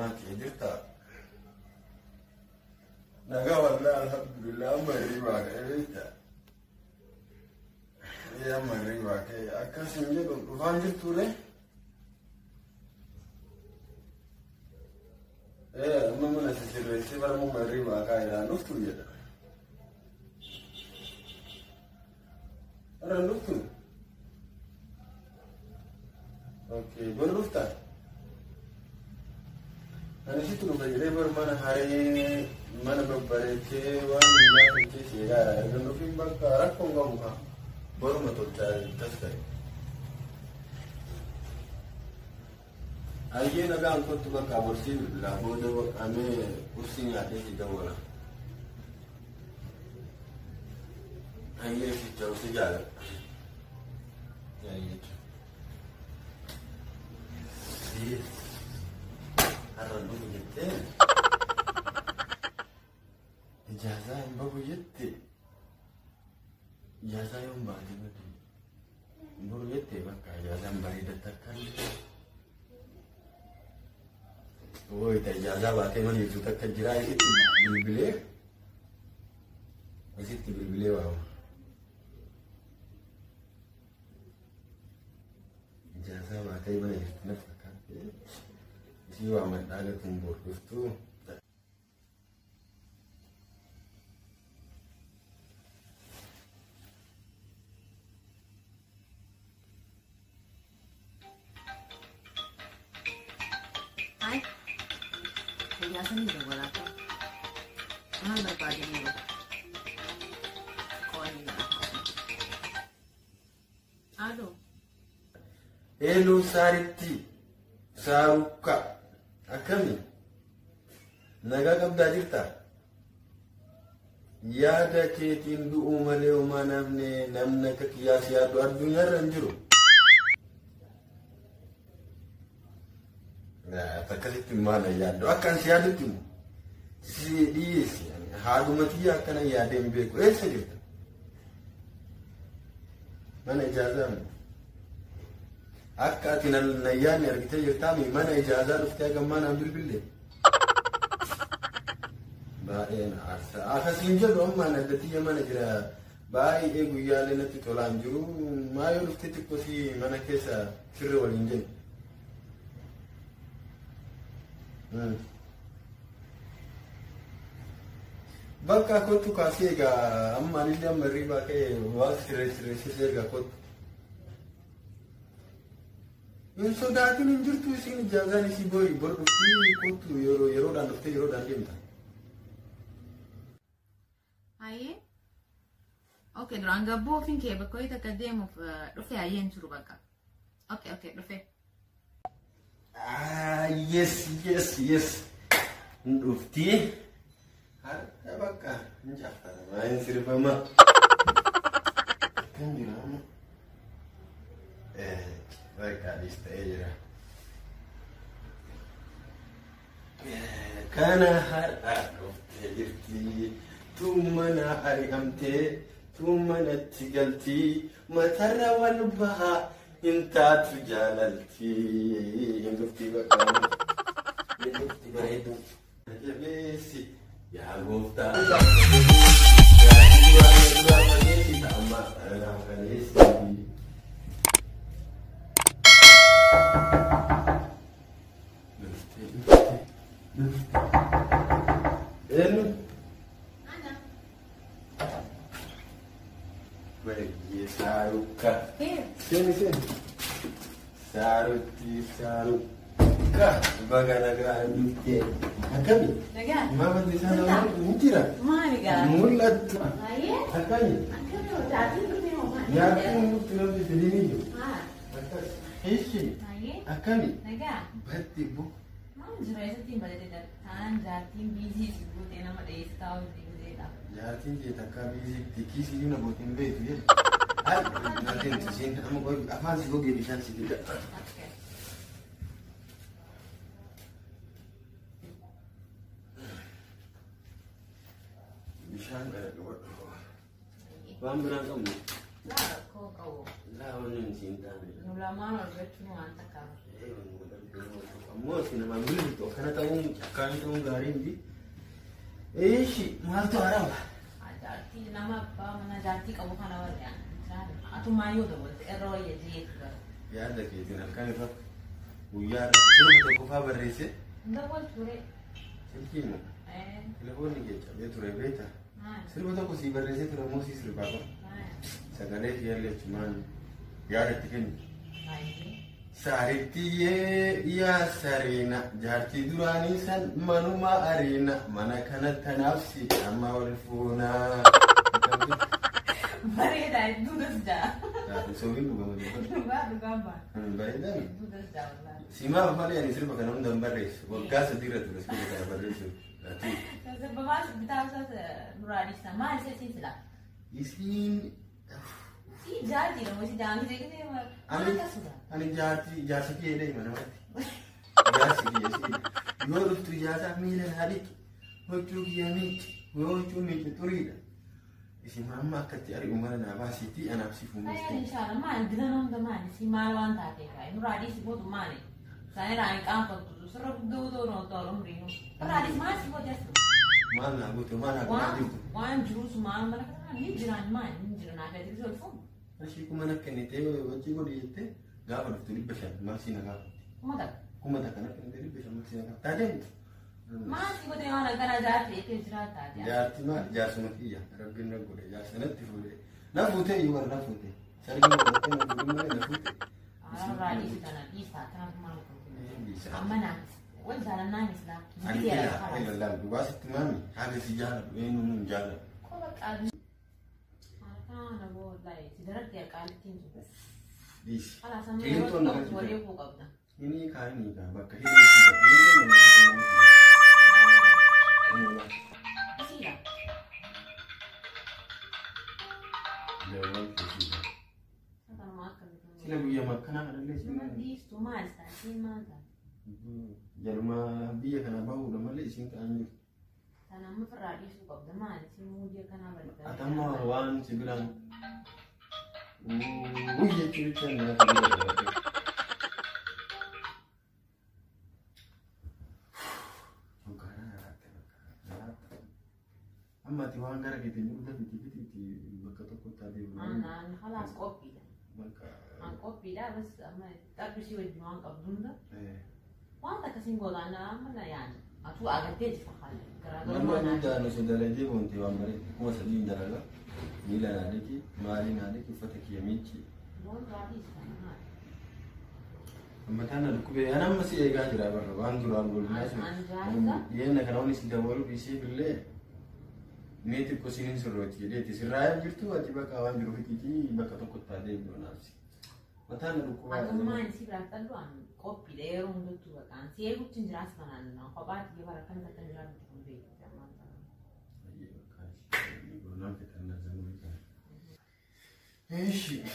ماتي درتا نجا والله الحمد لله أما ريباك إيتا يا أما ريباك أكاسم جدو فانجر توري إيه أما من أسير سيبر مو ريباك إذا نفتو جدا أنا نفتو أوكي بنفتح أنا شفت إنه بجربر من هاي من ببريك وان يا كيس يا إنه في بقى ركون قامها برمة تستري أيه نجا كنت بقى برسيل لابد أمي كرسي عادي جوالا أيه في جوسي جالا أيه الرنوب جتين إجازة ينبغو جتي إجازة يوم بعد بدي نقول جتي بقى إجازة بعيدة تكلم هو إجازة بعد ما يجوا تكجرا يسيت بالبلي يسيت بالبلي واو إجازة بعد ما يجوا نفكر jiwa mai ɗalibin burkutu Hai, ya sani da wala ta. Ana da ba da ne. Kawai na. Alo. Elu sariti saruka akami naga kabda jirta yaada keetiin du'uu malee homaa namni akka kiyaas yaadu addunyaarra hin jiru. Akkasitti maal yaaddu akkan si yaadutti immoo si dhiyeessi haadumatti akkana yaadee hin beeku eessa jirta mana ijaazaa akka ati nayyaanni argitee jirtaami mana ijaazaa dhuftee gammaa naan bilbillee baay'een aarsaa akkasiin jedhu amma naggatiyya mana jira baay'ee guyyaalee natti tolaan jiru maayoo dhuftee xiqqoosii mana keessa sirri waliin jennu bakka kottu kaasee egaa amma anillee amma hirribaa ka'ee waan sirreessisee egaa kottu من صداقين انجرتو يسين جازاني سي بوري برضو في كنتو يرو دان دفتي يرو دان ديمتا Hai? Okay, durang gabbo finché bakoi ta kademo rufe ayen suru baka. Okay, rufe. Yes. Dufti. Har baka njafta main sirfama. Kanjiramu. Mereka di stage karena harus terjadi tumana hari amte tumana tigalti matarawan baha inta tujalalti indufti bakam indufti bahidu jabesi ya gofta ya dua lagi sama dalam kondisi Saruka. Sini. Saruka. Baga negara duke. Akami. Naga. Mama di sana mutira. Maniga. Mulat. Aye. Akami. Akami tadi tu ni mama. Ya aku mutira di sini ni. Akas. Hishi. Aye. Akami. Naga. Berarti bu. Mau jual itu tim pada tidak. Tan jatim busy sebut nama dia tahu dia dah. Jatim dia tak busy. Tikis ini nak buatin betu ya. Nanti sini, kamu apa sih gue bisa sih tidak? Bisa nggak buat? Kamu berang kamu? Lah, kau. Lah, orang cinta. Nula mana betul nu antak kau. مو فينا ما نقول لك وكان تاون غارين دي ايش ما تعرف جارتي nama apa mana jati kamu kan awal ya atau mayu tuh buat ero ya jadi يا عندك يدين كان يفك ويا سلمة كوفا بريسة ده buat sore سلكيمو تلفوني جيت بيت ربيتا سلمة كوسي بريسة ترى مو سيسر بابا سكانه يا اللي كمان يا رتكني سارتي يا سارينا جارتي دراني سن منوما أرينا منا كانت تنافسي أما ورفونا بريدا itu dah سوي بقى gambar بريدا itu dah سيما بمالي يعني سير بكرة نون بريس والكاس ديرة بس كده بريس لاتي sebab kita harus nurani sama sih lah يسين sih jadi loh masih jangan gitu mana sudah أنا جاتي كده ما نمت جاتي كده يورو تجاسا ميلان هذيك وتشوف يميت وتشوف ميت تريد إذا ما كتير أمورنا باسيتي أنا بسيفهم مستي إن شاء الله ما عندنا نوم دمان سي مالوان تاتي كاي نورادي سيبوت ماني saya rani kampung tu serap dua nonton umrino nuradi mana sih buat jasmu mana butuh mana wan jurus mana mana kan ni jiran ada di telefon أشي كم أنا كنت وجهي وديته قابل في تلي بشر ما سينا قابل كم أنا كنت تلي بشر ما سينا قابل تاجم ما سي بده أنا كنا جاتي كجرا تاجي جاتي ما جاسمة كيا ربنا نقول جاسنا تفوله نفوته يوار نفوته سالي ما نفوته أنا رادي سيدنا بيسا كنا ما أمنا وزارة نايس لا أنا كلا إلا لا بواس تمامي هذا سجالة وين من جالة أنا بقول لا سيدرت يا كالتين ليش خلاص أنا بقول وليه فوق أبدا ini kami kan bakal hidup kita ini kan masih Sila. Jangan sila. Apa makan itu? Sila buaya makan ada lagi sila. Di stumal stasi mana? Jalma biaya kana bau dah malai sing kanyu. Tanah memperadi suka deman si mudia kana balik. Atama wan si bilang. Ya cerita nak. أما تيوان كذا كده نقول ده بتيجي بكتو كتة دي. أنا خلاص كوبي ده. أنا كوبي ده بس أما تعرف شيء وديوان قبضون ده. وأنت كسين قول أنا ما يعني أتو أقدر فخالي. لما نبدأ نسودل دي بنتي وامري هو سليم درجة. ميلا ناديكي مالي ناديكي فتك يميتي. بون رادي سنا. أما تانا لكوبي أنا ما سي إيجاد رابر وان جرام قول ناس. يهنا كانوا نسيداولو بيسي بالله. Meti kosinin suroti jadi tisiraya jirtu ati baka wan jiru fititi baka tokot tade bonasi matana ruku wa amma si brata luan kopi de rondo tu kan si egu tinjras manan na khobat ye barakan ka tinjras tu be jamma ayi kashi ni bonan ke tanna zamu ka eshi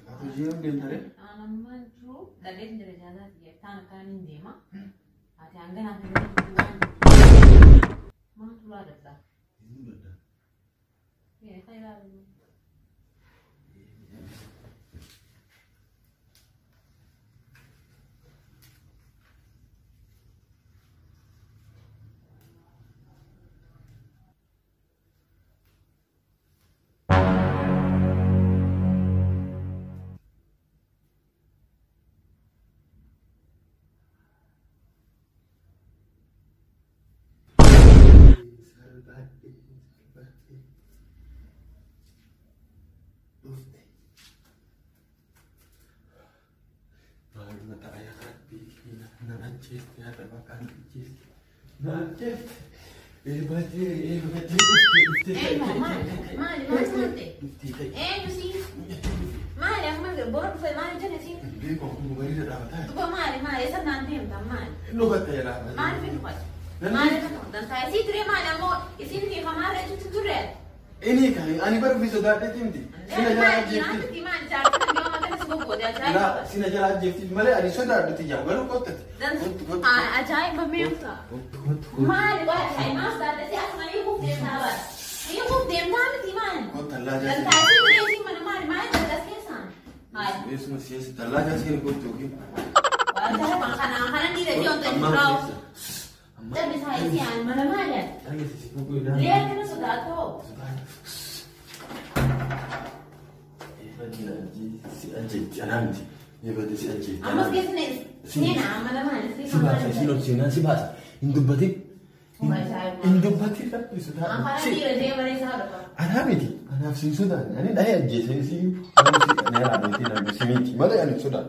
ato jiru dentare ana manju dale ndere jada ye tan kan indema ati angana tu ma tu la da Yeah, I love you. ini kan, ani baru bisa dapat ini. لا سينا جلاد جفتي ملأ أنا شو دار بتيجي ولا قطت أجاي بميوتا ما لي بقى هاي ما صار بس أصلا يبغى ديم هذا يبغى ديم هذا تيمان قط الثلاجة لأن تعرفين ليش من ما تدرس كيسان هاي اسمه سياسة الثلاجة سكين قط وكي Makanan dia untuk intro. Dan bisa isian mana-mana. Lihat kan sudah tahu. Si Anjing, jangan sih. Ya berarti si Anjing. Amas ke sini nah mana-mana sih. Sini si bahasa. Induk batik. Induk batik kan sudah. Makanan dia dia mereka apa? Anak ini, anak sih sudah. Ini dah ya jadi sih. Ini lah nanti nanti sini. Mana yang sudah?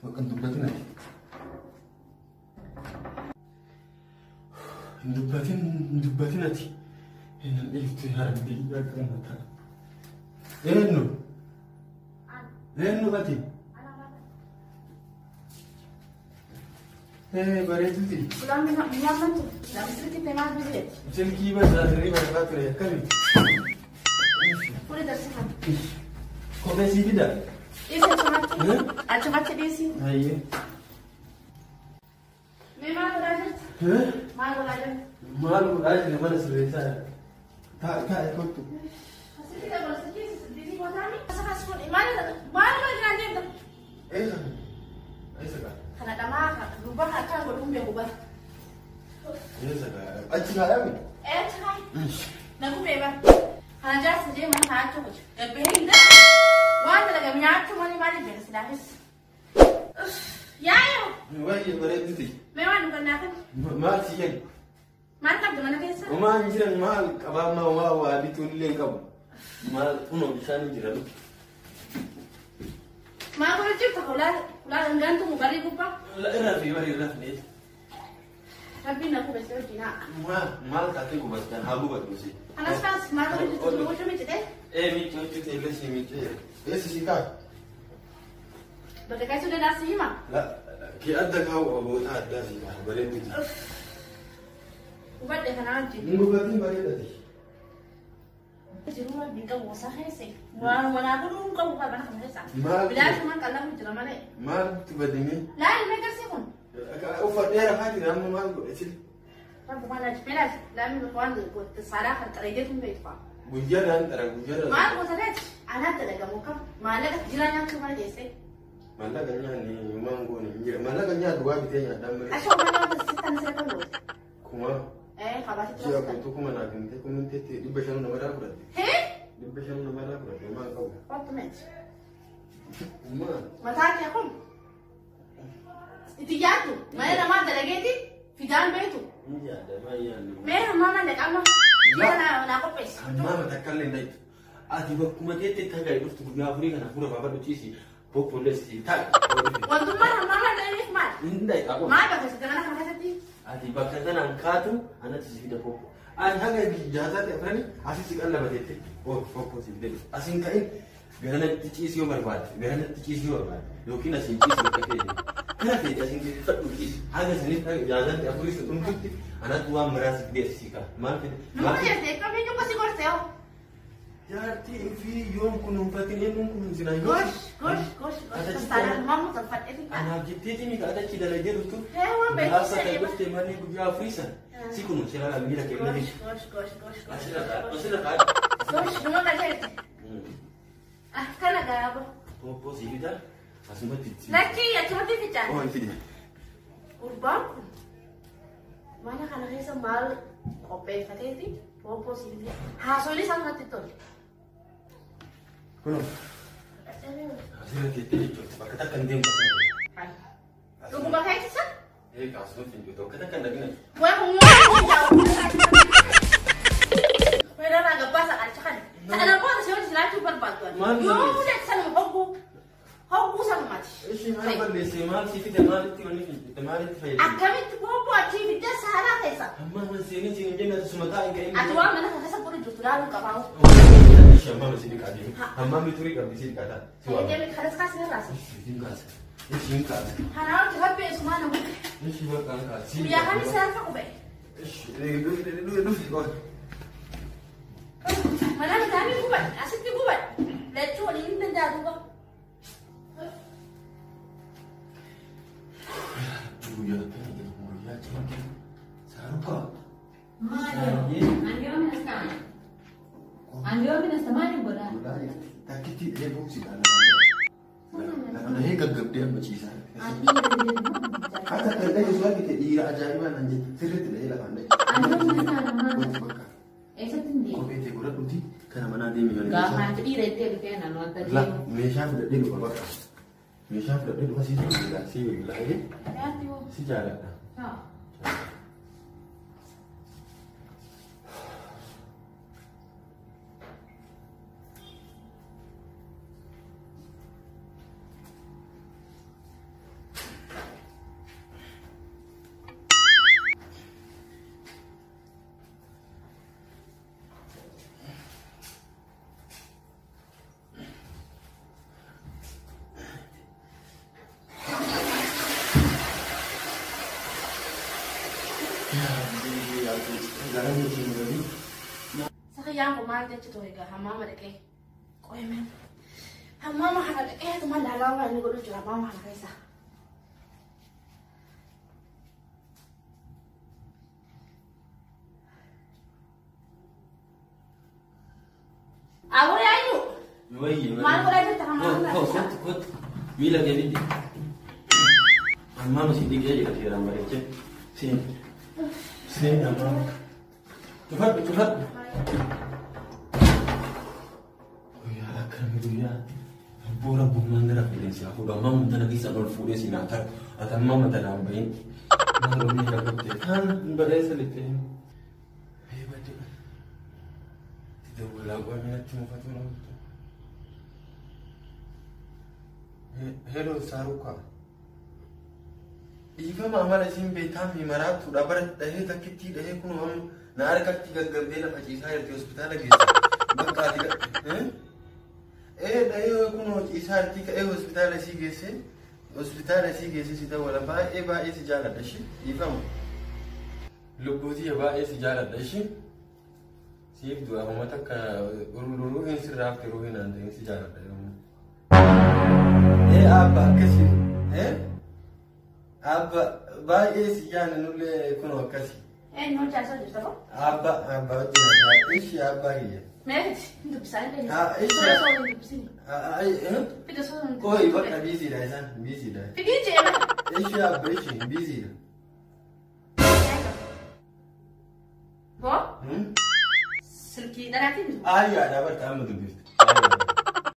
Induk batik nanti. Induk batik nanti. Ini itu harus dijaga mata. Enu batik. Baret itu. Pulang dengan mana tu? Dah sedikit teman begitu. Jadi kita sehari berapa kali kali? Boleh dah sehat. Kau besi tidak? Ini cuma di sini. Iya. Memang belajar. Malu belajar. Malu belajar di mana selesai? Tak ikut tu. Masih tidak boleh sedikit sedikit buat kami. Masalah sekolah. Mana belajar aja tu? Sekarang. Karena dah makan. Lupa kan buat umbi ubah. Sekarang. Acik ada ni? Cakap. Nak umbi apa? Karena jas saja mana kacau. Lebih dah. Wah, tak kami nyatu mana mana dia sudah habis. Ya. Wah, ya baret itu. Memang bukan nak. Mal sian. Mal kan mana kisah? Mal jiran mal. Abang mau habis tu ni lengkap. Mal puno bisa ni jiran. Mal kalau cip tak ulah enggan tu mubari kupa. Rafi ni. Tapi nak besar cina. Mal kaki ku baskan habu bat musi. Anas pas mal kalau cip tu macam macam deh. Mi tu lesi mi tu. Lesi sika. Berdekat sudah dah sih mah. La, ki ada kau abu tak ada sika. Baret itu. Ubat deh kan cip. Minggu berarti baret tadi. Jadi rumah bingkau usah hese. Mana aku dulu kau bukan mana kamu hese. Bila cuma kalau aku jalan mana. Mal tu badini. Lain mereka sih pun. Ufat dia hati ramu mal go esil. Kan bukan aja pelas. Lain berkuan buat sarah kan terjadi pun baik pak. Bujaran antara bujaran. Mal kau sadar. Anak terjaga muka. Malah jalan yang cuma desa. Malah kanya ni manggo ni. Malah kanya dua bitenya damre. Asal mana tu setan setan tu. Kuma. Kabar itu. Siapa tu kuma nak ni? Kuma ni di besar nama apa berarti? Di besar nama apa berarti? Mana kau? What match? Kuma. Mata aku. Itu jatuh. Mana nama delegati? Fidan betu. Iya, ada mayan. Mereka mama nak apa? Dia nak apa pes? Mama tak kalian dah itu. Adiba kuma tete tagai itu tu dia Afrika nak pura bapa tu cisi. Populasi tak. Waktu mana mama dah ni mat? Indai aku. Mama kasi dengan anak hati. Adiba kata nak katu, anak cisi kita popo. Hanga jaza te frani, asisi Allah batete. Oh, popo sih deh. Asin kain. Gana cisi yo berbuat. Gana cisi yo berbuat. Loki nasi cisi kete. Kenapa dia asin kita tak cisi? Hanga sini jaza te aku itu untuk anak tua merasa dia sika. Mal kita. Mama ya te, kami juga sih korsel. Jadi yom kunum patin yom kunum sinai. Gosh. Sekarang mama tempat itu. Anak kita ni ada cida lagi tu. Hewan baik. Bahasa tak boleh temani bukan Afrika. Si kunum sila lagi lagi lagi. Gosh. Masih nak. Gosh, dulu lagi. Kan ada apa? Popo sih kita. Masih mati. Lagi ya cuma tu kita. Oh itu dia. Urban. Mana kalau saya mal kopi kata itu? Popo sih dia. Soalnya sangat itu. Kunum. Hasil kita itu sebab kita kan dia macam. Lu bukan kayak sih? Kasus itu kita kan dah kena. Gua mau jauh. Mereka agak pasang acakan. Tak ada apa sih orang selalu berbantuan. Yo, udah sana hoku sama mati. Apa desi mal sih kita mal itu ni kita mal itu file. Kami tu popo activity salah kaisa. Amma masih ni jangan semua tak ingin. Aduh, mana kasa pun justru lalu kau mau. Amma masih di kadi. Amma mituri kau mesti kata. Dia mikir kasih rasa. Singkat. Harap cepat be semua nak. Ini siapa kan kasih. Ya kami serva aku be. Dulu. Mana kami buat, asyik di buat. Lecu ini tenda tu kok. Ya, cuman sarupa. Andio minasta mani bola. Tak kita dia bukan sih kan. Nah, dia gagap dia macam sana. حتى كان ده يسوى كتير عجائبا عندي سرت العيلة عندي ايش تندي كوبيتي كورا دوتي كان منا دي ميون قام تدير انت كان انا وانت لا ميشاف ده دي بقى ميشاف ده دي بس سي لا هي سي جارة Sayang ko mahal tayo tuloy ka, hamama deke. Koy men. Hamama hana deke, tuman lalawa ni gulo jura mama hana kaisa. Awore ayu. وي Mal ko dai ta hamama. كنت ميلا جديد ماما سيدي جاي كثير عم بريك سين سين يا ماما تفضل تفضل يا لكن يا بورا بوماندرا في الانسيا هو ماما تنا كيس انول فوري سيناتر اتم ماما تنا بين ما لو ميلا كنت كان بدايه سلتين هي بدي تدور لا قوي من التمفتون Hello Saruka. Ifa mama sin betam himarat udah berat dahe takiti dahe kuno ham nar kakti gaggabde la pachisa yarti hospital ge bakka diga dahe kuno isa yarti ka hospital si gese sita wala ba si jala dashi ifa mo lubuti ba si jala dashi sif dua mama takka ururu hin siraf ke ruhin ande si jala dashi أبا كسي أبا باي سيان نقول كنوا كسي نو جالسة جرتوا أبا جينا إيش أبا هي مات انتو بسالين بيني إيش انتو بسالين أي بيتو صوتوا كوي بقى بيزي ده إنسان بيزي ده بيجي أنا إيش أبا إيش بيزي ده بو سلكي ده نعطيه أيوة أنا برت أمد البيت